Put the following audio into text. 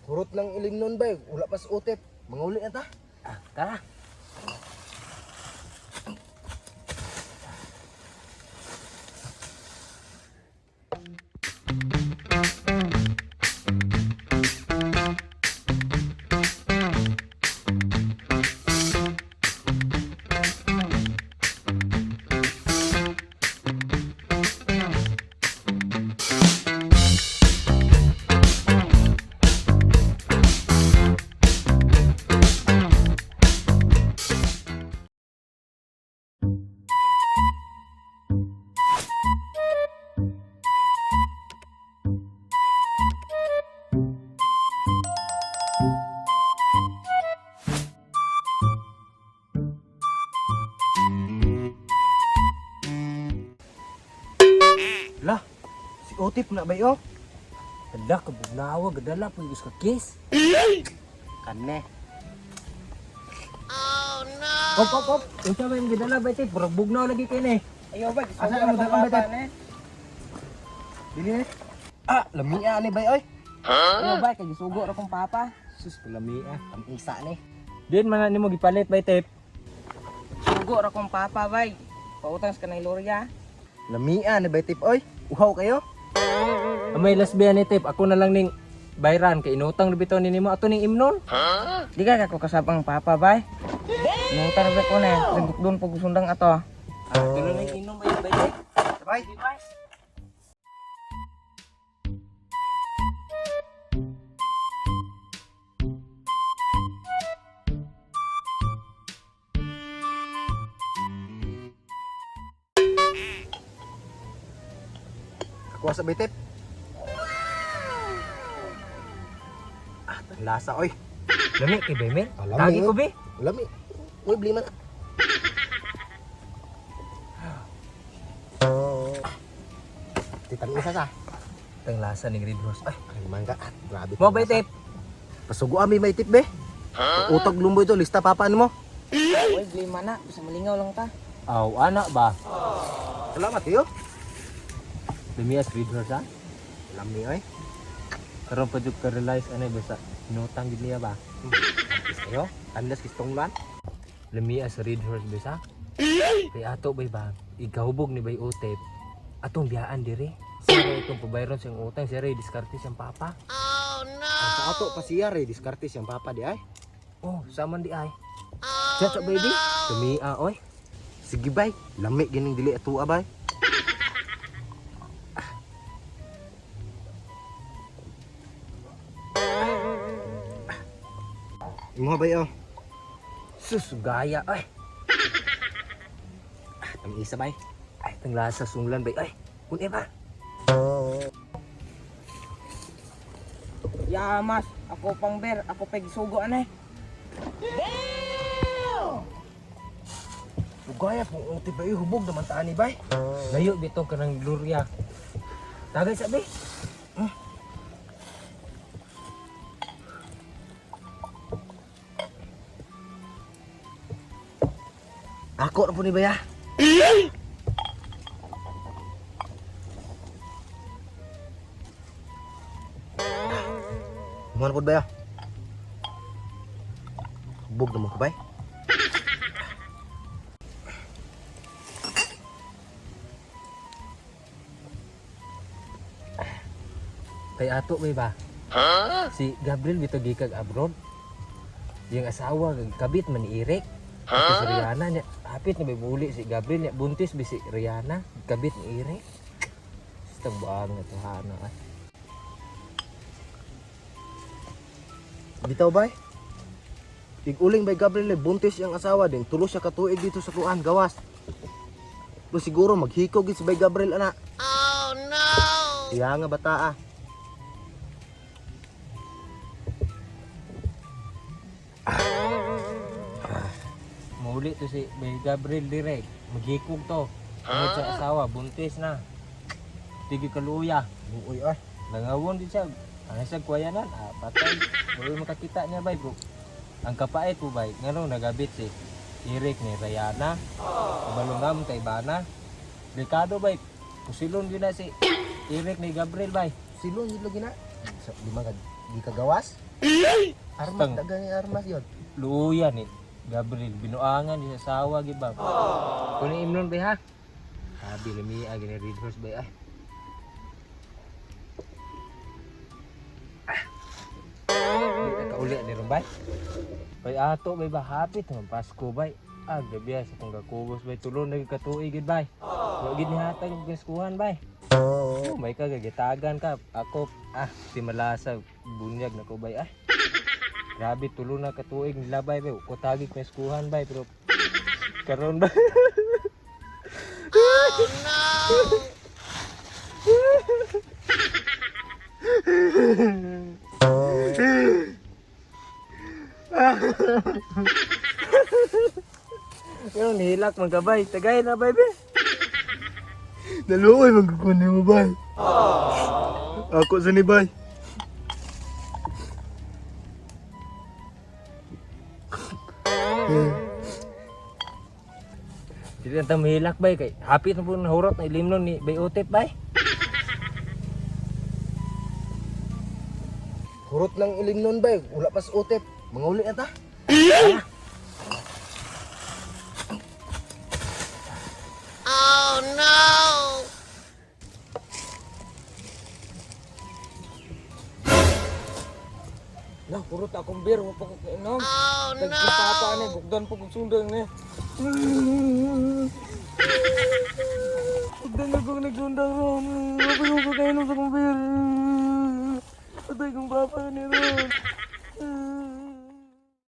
Kurot lang ilim nun bay, wala pa sa utip. Mga uli na ta. Tara. Lah, si utip na bay oh. Hala, kabugnawa, gadala po yung ka kiss. Kane. Op. Yung sabi yung gadala ba ito? Purag bugnaw lagi kayo na eh. Ayaw bay, asa ka mo dalang bay Dili eh. Ah, lamia ni bay oy. Ano ba, kay gisugo ra kong papa. Sus, lamia. Ang isa ni. Din man ni mo gipalit ba ito? Sugo ra kong papa, bay. Pautang sa kanay lorya. Lamia ni bay tip oy. Uhaw kayo. Amay lesbian ni tip, ako na lang ning bayran kay inutang na bitaw ni nimo ato ning imnon. Di ka ako kasabang papa, bay. Nungtar ba ko na, nagduk doon pag sundang ato. Tulo nang inom ba bay tip? Bay. Kuha sa bay tip. Ah, lasa oy. Lami kay bay men. Lami, Tagi eh. ko bi. Lami. Uy, beli man. Titan isa sa. Tang lasa ning Red Horse. Ay, Ay, mangga. Grabe. mo bay tip. Pasugo ami may tip be. Utog lumboy to, lista papa ano mo. Uy, lima na, bisa malingaw lang ta. Aw, anak ba? Salamat yo. Lumias Red Horse ha? Lami oy. Karon pa jud ka realize anay basta inutang gid niya ba? Ayo, andas kistong lan. Lumias Red Horse bisa. Kay ato bay ba? Igahubog ni bay utip. Atong biyaan diri. Sira itong pabayron siyang utang, sira diskarte siyang papa. Ang sa ato pasiyar eh, diskarte siyang papa di ay. Oh, saman di ay. Chacha baby. Lumia oy. Sige bay, lami gining dili ato bay. Imo bay oh. Sus gaya ay. Ang isa bay. Ay tang lasa sunglan bay. Ay, kun ba? Ya, mas, ako pang ber, ako pa gisugo anay. Ugaya kung uti bay hubog naman taan ni bay. Layo bito kanang Gloria. Tagay sabi. Ako na po ni bay ah. Mana po bay ah. Hubog naman ko bay. Kay ato bay ba? Si Gabriel bito gikag abroad. Yung asawa kabit man ni Eric. Ito si Rihanna niya. Hapit na may buli si Gabriel niya. Buntis bi si Rihanna. Kabit ni Eric. Stang buang na to hana. Bitaw bay. Ig-uling bay Gabriel buntis yang asawa din. Tulo siya katuig dito sa kuan gawas. Lo siguro maghikog gid si bay Gabriel ana. Oh no. Iya nga bata ah. Mauli to si Bay Gabriel direct. Maghikog to. Tungod sa asawa, buntis na. Tigi kaluya. Uy ay. Nangawon din siya. Ang isa kuyanan, patay. Bawi makakita niya bay bro. Ang kapait po bay, ngano nagabit si Eric ni Rihanna. Balungam kay Bana. Delikado bay. Kusilon din na si Eric ni Gabriel bay. Silong gid lagi na. Lima ka Di kagawas? Armas dagan ni armas yon. Luya ni Gabriel binuangan di sasawa gid ba. Kunin imnon bay ha. Sabi lami agi ni Red Horse bay ay. Di ka uli ni Rumbay. Bay ato bay ba hapit man Pasko bay. Gabi sa tong gakubos bay tulon na katuig gid bay. Wa gid ni hatag og eskuhan bay. Oh, may ka gagitagan ka. Ako si malasa bunyag na ko bay ay. Grabe tulo na katuig nila bay. Ko tagig may eskuhan bay pero karon ba? Oh no. Yung nihilak man ka bay. Tagay na bay be. Naluoy magkukunin mo bay. Ako sa ni bay. Dili na mahilak bay kay hapit na po na hurot na ilimnon ni bay utip bay. Hurot lang ilim nun bay. Wala pas utip. Manguli na ta. Oh no! Lah, purot akong beer, mo pa ko kainom. Oh no! Papa ni, bugdan po kong sundang ni. Bugdan na kong nagsundang ron. Mapag ko kainom sa kong beer. Patay kong papa ni ron.